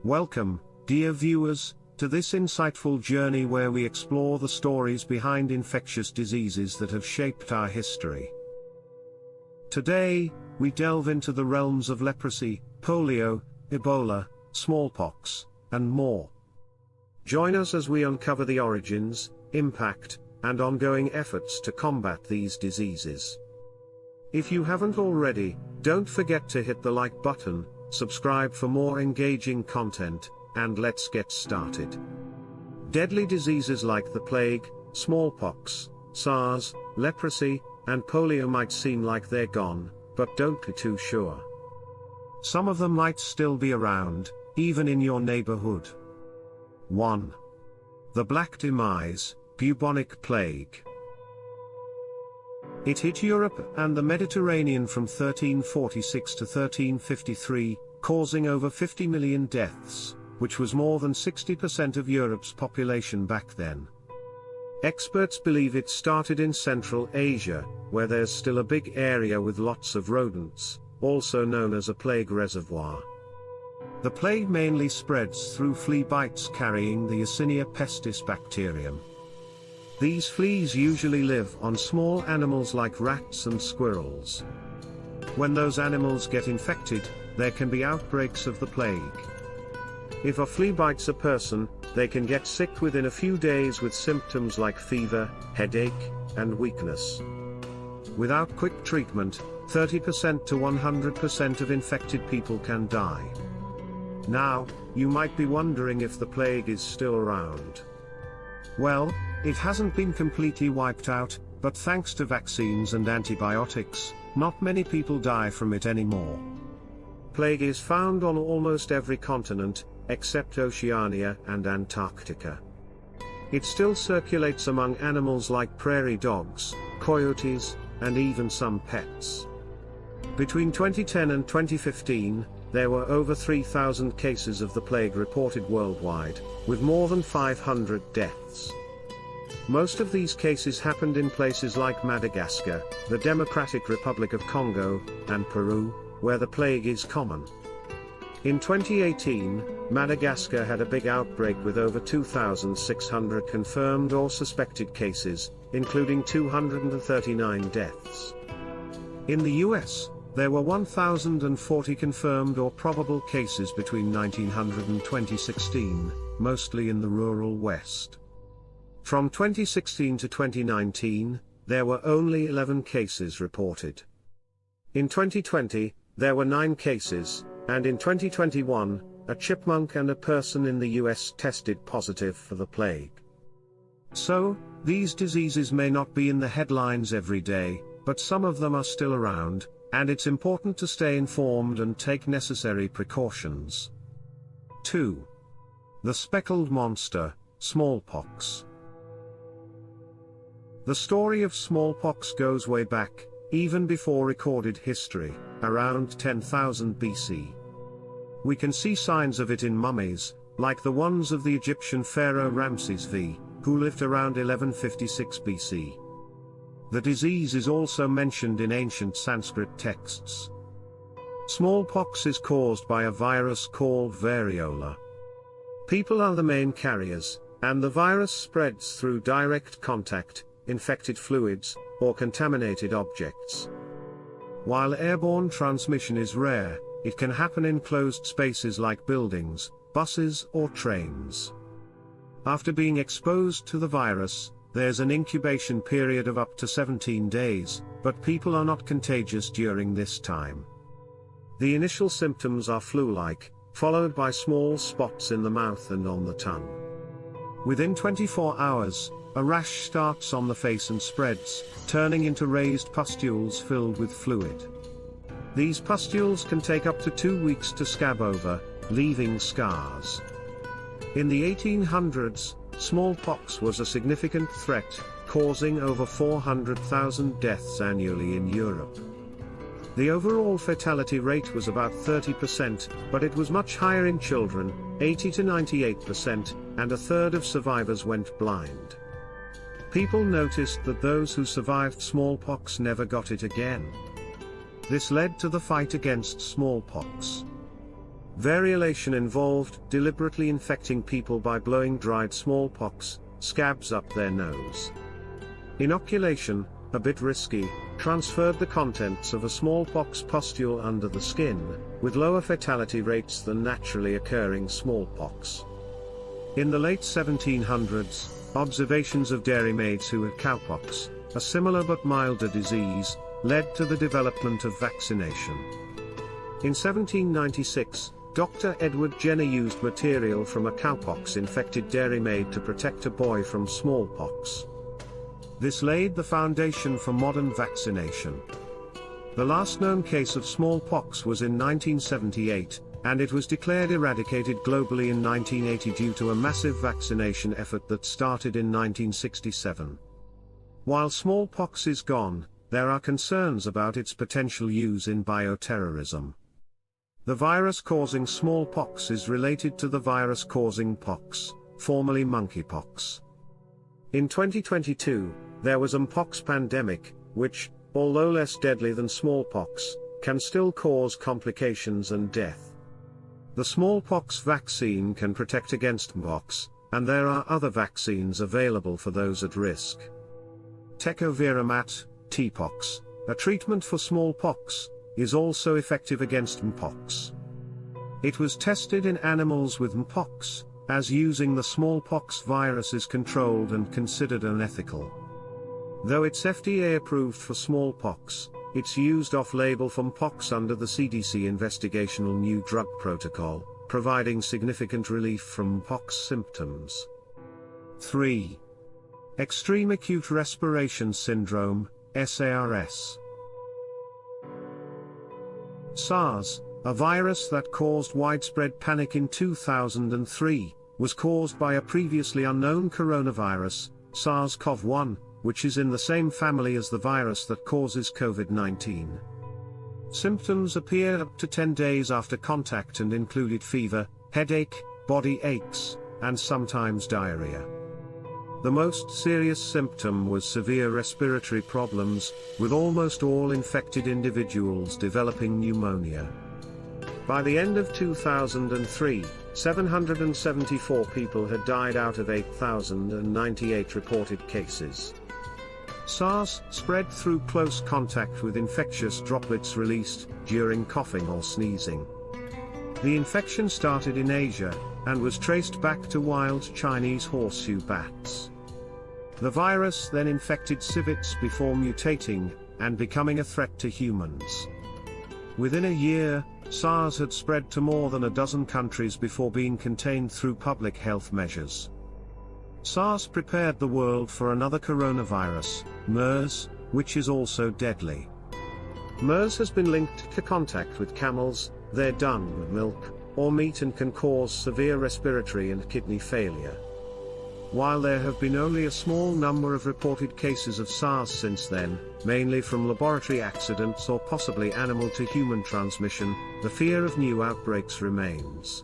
Welcome, dear viewers, to this insightful journey where we explore the stories behind infectious diseases that have shaped our history. Today, we delve into the realms of leprosy, polio, Ebola, smallpox, and more. Join us as we uncover the origins, impact, and ongoing efforts to combat these diseases. If you haven't already, don't forget to hit the like button, subscribe for more engaging content, and let's get started. Deadly diseases like the plague, smallpox, SARS, leprosy, and polio might seem like they're gone, but don't be too sure. Some of them might still be around, even in your neighborhood. 1. The Black Demise, bubonic plague. It hit Europe and the Mediterranean from 1346 to 1353, causing over 50 million deaths, which was more than 60% of Europe's population back then. Experts believe it started in Central Asia, where there's still a big area with lots of rodents, also known as a plague reservoir. The plague mainly spreads through flea bites carrying the Yersinia pestis bacterium. These fleas usually live on small animals like rats and squirrels. When those animals get infected, there can be outbreaks of the plague. If a flea bites a person, they can get sick within a few days with symptoms like fever, headache, and weakness. Without quick treatment, 30% to 100% of infected people can die. Now, you might be wondering if the plague is still around. Well, it hasn't been completely wiped out, but thanks to vaccines and antibiotics, not many people die from it anymore. Plague is found on almost every continent, except Oceania and Antarctica. It still circulates among animals like prairie dogs, coyotes, and even some pets. Between 2010 and 2015, there were over 3,000 cases of the plague reported worldwide, with more than 500 deaths. Most of these cases happened in places like Madagascar, the Democratic Republic of Congo, and Peru, where the plague is common. In 2018, Madagascar had a big outbreak with over 2,600 confirmed or suspected cases, including 239 deaths. In the US, there were 1,040 confirmed or probable cases between 1900 and 2016, mostly in the rural West. From 2016 to 2019, there were only 11 cases reported. In 2020, there were 9 cases, and in 2021, a chipmunk and a person in the US tested positive for the plague. So, these diseases may not be in the headlines every day, but some of them are still around, and it's important to stay informed and take necessary precautions. 2. The Speckled Monster, smallpox. The story of smallpox goes way back, even before recorded history, around 10,000 BC. We can see signs of it in mummies, like the ones of the Egyptian pharaoh Ramses V, who lived around 1156 BC. The disease is also mentioned in ancient Sanskrit texts. Smallpox is caused by a virus called variola. People are the main carriers, and the virus spreads through direct contact, infected fluids, or contaminated objects. While airborne transmission is rare, it can happen in closed spaces like buildings, buses, or trains. After being exposed to the virus, there's an incubation period of up to 17 days, but people are not contagious during this time. The initial symptoms are flu-like, followed by small spots in the mouth and on the tongue. Within 24 hours, a rash starts on the face and spreads, turning into raised pustules filled with fluid. These pustules can take up to 2 weeks to scab over, leaving scars. In the 1800s, smallpox was a significant threat, causing over 400,000 deaths annually in Europe. The overall fatality rate was about 30%, but it was much higher in children, 80 to 98%, and a third of survivors went blind. People noticed that those who survived smallpox never got it again. This led to the fight against smallpox. Variolation involved deliberately infecting people by blowing dried smallpox scabs up their nose. Inoculation, a bit risky, transferred the contents of a smallpox pustule under the skin, with lower fatality rates than naturally occurring smallpox. In the late 1700s, observations of dairymaids who had cowpox, a similar but milder disease, led to the development of vaccination. In 1796, Dr. Edward Jenner used material from a cowpox-infected dairymaid to protect a boy from smallpox. This laid the foundation for modern vaccination. The last known case of smallpox was in 1978, and it was declared eradicated globally in 1980 due to a massive vaccination effort that started in 1967. While smallpox is gone, there are concerns about its potential use in bioterrorism. The virus causing smallpox is related to the virus causing pox, formerly monkeypox. In 2022, there was a mpox pandemic, which, although less deadly than smallpox, can still cause complications and death. The smallpox vaccine can protect against mpox, and there are other vaccines available for those at risk. Tecovirimat, TPOXX, a treatment for smallpox, is also effective against mpox. It was tested in animals with mpox, as using the smallpox virus is controlled and considered unethical. Though it's FDA approved for smallpox, it's used off-label for mpox under the CDC Investigational New Drug Protocol, providing significant relief from mpox symptoms. 3. Extreme Acute Respiration Syndrome, SARS. SARS, a virus that caused widespread panic in 2003, was caused by a previously unknown coronavirus, SARS-CoV-1, which is in the same family as the virus that causes COVID-19. Symptoms appear up to 10 days after contact and included fever, headache, body aches, and sometimes diarrhea. The most serious symptom was severe respiratory problems, with almost all infected individuals developing pneumonia. By the end of 2003, 774 people had died out of 8,098 reported cases. SARS spread through close contact with infectious droplets released during coughing or sneezing. The infection started in Asia, and was traced back to wild Chinese horseshoe bats. The virus then infected civets before mutating, and becoming a threat to humans. Within a year, SARS had spread to more than a dozen countries before being contained through public health measures. SARS prepared the world for another coronavirus, MERS, which is also deadly. MERS has been linked to contact with camels, their dung, milk, or meat and can cause severe respiratory and kidney failure. While there have been only a small number of reported cases of SARS since then, mainly from laboratory accidents or possibly animal-to-human transmission, the fear of new outbreaks remains.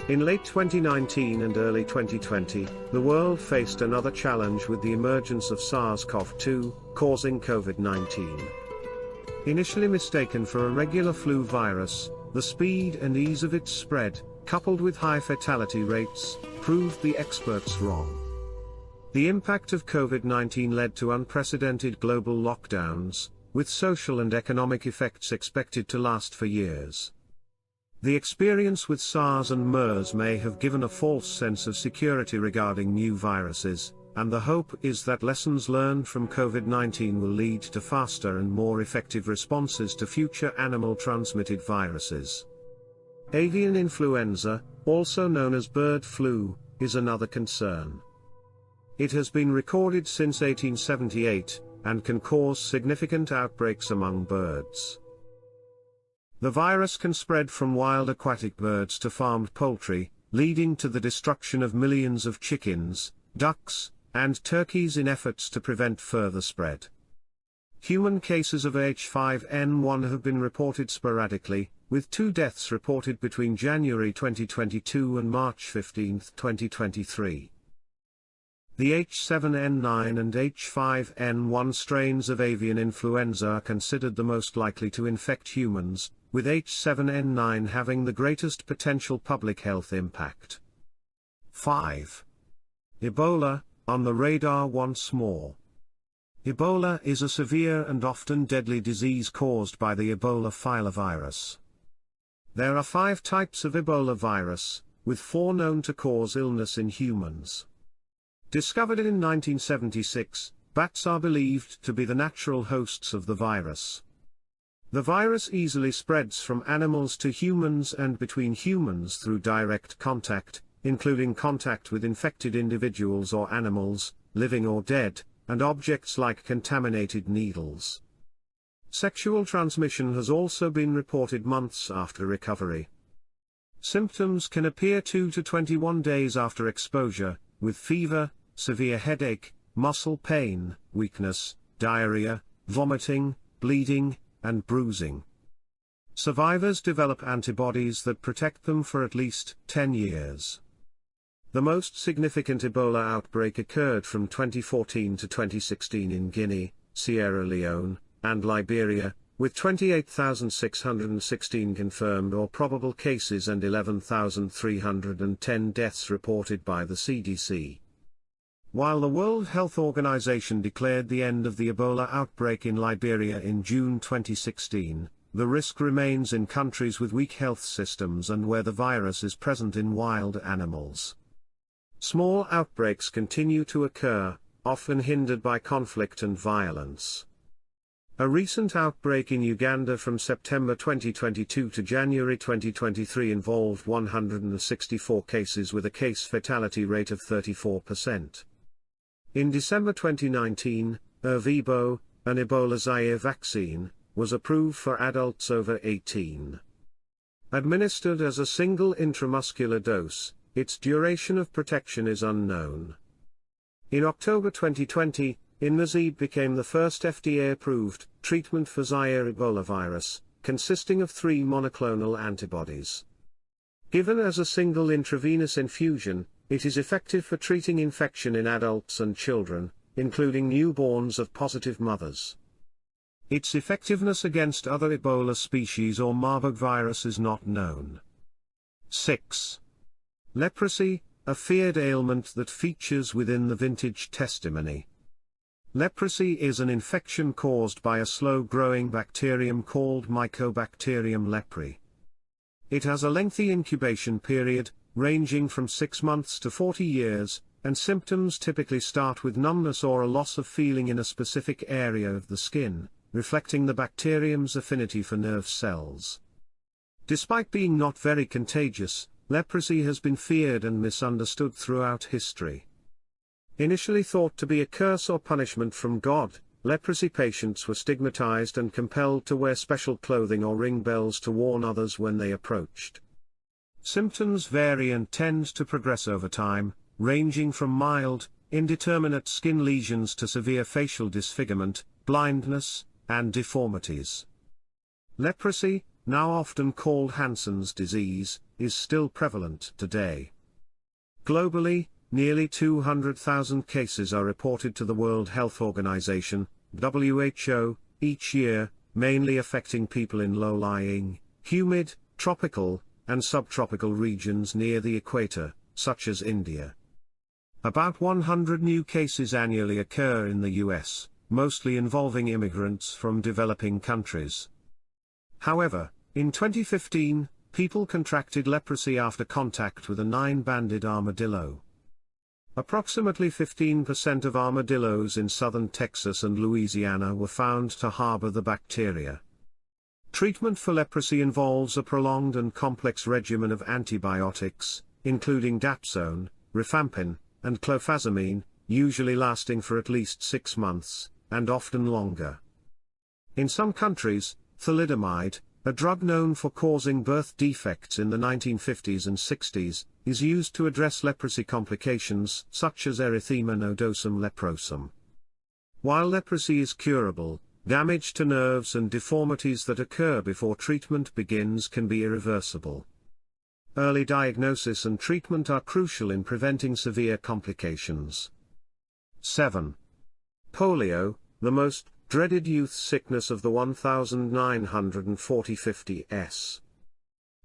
In late 2019 and early 2020, the world faced another challenge with the emergence of SARS-CoV-2, causing COVID-19. Initially mistaken for a regular flu virus, the speed and ease of its spread, coupled with high fatality rates, proved the experts wrong. The impact of COVID-19 led to unprecedented global lockdowns, with social and economic effects expected to last for years. The experience with SARS and MERS may have given a false sense of security regarding new viruses, and the hope is that lessons learned from COVID-19 will lead to faster and more effective responses to future animal-transmitted viruses. Avian influenza, also known as bird flu, is another concern. It has been recorded since 1878, and can cause significant outbreaks among birds. The virus can spread from wild aquatic birds to farmed poultry, leading to the destruction of millions of chickens, ducks, and turkeys in efforts to prevent further spread. Human cases of H5N1 have been reported sporadically, with 2 deaths reported between January 2022 and March 15, 2023. The H7N9 and H5N1 strains of avian influenza are considered the most likely to infect humans, with H7N9 having the greatest potential public health impact. 5. Ebola, on the radar once more. Ebola is a severe and often deadly disease caused by the Ebola filovirus. There are 5 types of Ebola virus, with 4 known to cause illness in humans. Discovered in 1976, bats are believed to be the natural hosts of the virus. The virus easily spreads from animals to humans and between humans through direct contact, including contact with infected individuals or animals, living or dead, and objects like contaminated needles. Sexual transmission has also been reported months after recovery. Symptoms can appear 2 to 21 days after exposure, with fever, severe headache, muscle pain, weakness, diarrhea, vomiting, bleeding, and bruising. Survivors develop antibodies that protect them for at least 10 years. The most significant Ebola outbreak occurred from 2014 to 2016 in Guinea, Sierra Leone, and Liberia, with 28,616 confirmed or probable cases and 11,310 deaths reported by the CDC. While the World Health Organization declared the end of the Ebola outbreak in Liberia in June 2016, the risk remains in countries with weak health systems and where the virus is present in wild animals. Small outbreaks continue to occur, often hindered by conflict and violence. A recent outbreak in Uganda from September 2022 to January 2023 involved 164 cases with a case fatality rate of 34%. In December 2019, Ervebo, an Ebola Zaire vaccine, was approved for adults over 18. Administered as a single intramuscular dose, its duration of protection is unknown. In October 2020, Inmazeb became the first FDA-approved treatment for Zaire Ebola virus, consisting of 3 monoclonal antibodies. Given as a single intravenous infusion, it is effective for treating infection in adults and children, including newborns of positive mothers. Its effectiveness against other Ebola species or Marburg virus is not known. 6. Leprosy, a feared ailment that features within the vintage testimony. Leprosy is an infection caused by a slow-growing bacterium called Mycobacterium leprae. It has a lengthy incubation period, ranging from 6 months to 40 years, and symptoms typically start with numbness or a loss of feeling in a specific area of the skin, reflecting the bacterium's affinity for nerve cells. Despite being not very contagious, leprosy has been feared and misunderstood throughout history. Initially thought to be a curse or punishment from God, leprosy patients were stigmatized and compelled to wear special clothing or ring bells to warn others when they approached. Symptoms vary and tend to progress over time, ranging from mild, indeterminate skin lesions to severe facial disfigurement, blindness, and deformities. Leprosy, now often called Hansen's disease, is still prevalent today. Globally, nearly 200,000 cases are reported to the World Health Organization, WHO, each year, mainly affecting people in low-lying, humid, tropical, and subtropical regions near the equator, such as India. About 100 new cases annually occur in the US, mostly involving immigrants from developing countries. However, in 2015, people contracted leprosy after contact with a 9-banded armadillo. Approximately 15% of armadillos in southern Texas and Louisiana were found to harbor the bacteria. Treatment for leprosy involves a prolonged and complex regimen of antibiotics, including dapsone, rifampin, and clofazimine, usually lasting for at least 6 months, and often longer. In some countries, thalidomide, a drug known for causing birth defects in the 1950s and 60s, is used to address leprosy complications such as erythema nodosum leprosum. While leprosy is curable, damage to nerves and deformities that occur before treatment begins can be irreversible. Early diagnosis and treatment are crucial in preventing severe complications. 7. Polio, the most dreaded youth sickness of the 1940-50s.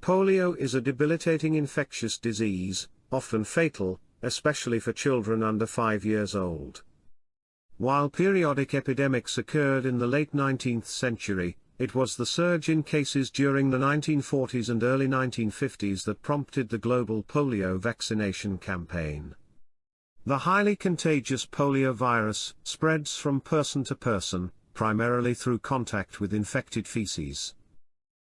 Polio is a debilitating infectious disease, often fatal, especially for children under 5 years old. While periodic epidemics occurred in the late 19th century, it was the surge in cases during the 1940s and early 1950s that prompted the global polio vaccination campaign. The highly contagious polio virus spreads from person to person, primarily through contact with infected feces.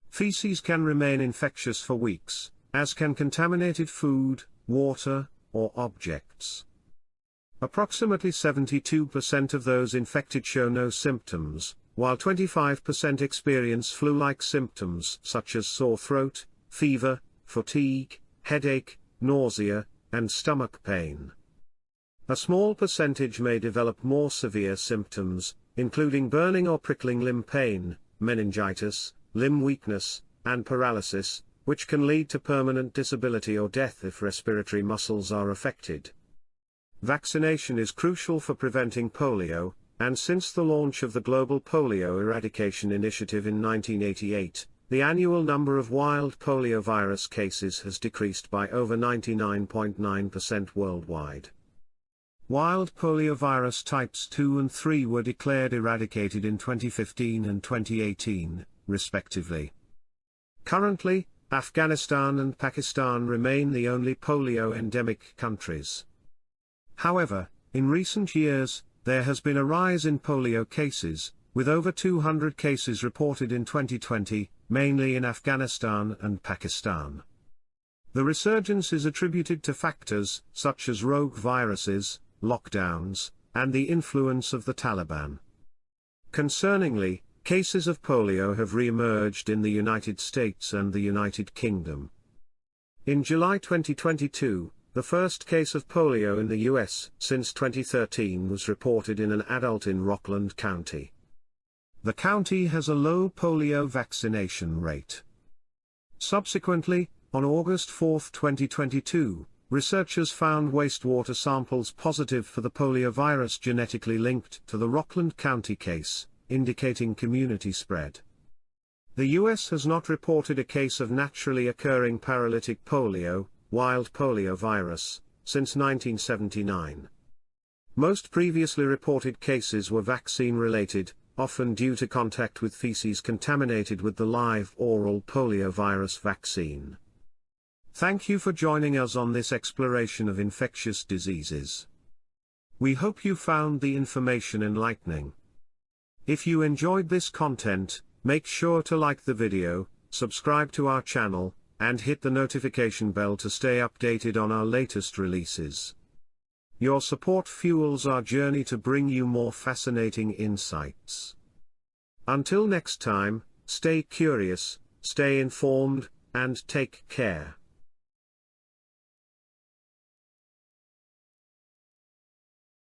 Feces can remain infectious for weeks, as can contaminated food, water, or objects. Approximately 72% of those infected show no symptoms, while 25% experience flu-like symptoms such as sore throat, fever, fatigue, headache, nausea, and stomach pain. A small percentage may develop more severe symptoms, including burning or prickling limb pain, meningitis, limb weakness, and paralysis, which can lead to permanent disability or death if respiratory muscles are affected. Vaccination is crucial for preventing polio, and since the launch of the global polio eradication initiative in 1988, the annual number of wild poliovirus cases has decreased by over 99.9% worldwide. Wild poliovirus types 2 and 3 were declared eradicated in 2015 and 2018, respectively. Currently, Afghanistan and Pakistan remain the only polio-endemic countries. However, in recent years, there has been a rise in polio cases, with over 200 cases reported in 2020, mainly in Afghanistan and Pakistan. The resurgence is attributed to factors such as rogue viruses, lockdowns, and the influence of the Taliban. Concerningly, cases of polio have re-emerged in the United States and the United Kingdom. In July 2022, the first case of polio in the U.S. since 2013 was reported in an adult in Rockland County. The county has a low polio vaccination rate. Subsequently, on August 4, 2022, researchers found wastewater samples positive for the poliovirus genetically linked to the Rockland County case, indicating community spread. The U.S. has not reported a case of naturally occurring paralytic polio, wild poliovirus, since 1979. Most previously reported cases were vaccine-related, often due to contact with feces contaminated with the live oral poliovirus vaccine. Thank you for joining us on this exploration of infectious diseases. We hope you found the information enlightening. If you enjoyed this content, make sure to like the video, subscribe to our channel, and hit the notification bell to stay updated on our latest releases. Your support fuels our journey to bring you more fascinating insights. Until next time, stay curious, stay informed, and take care.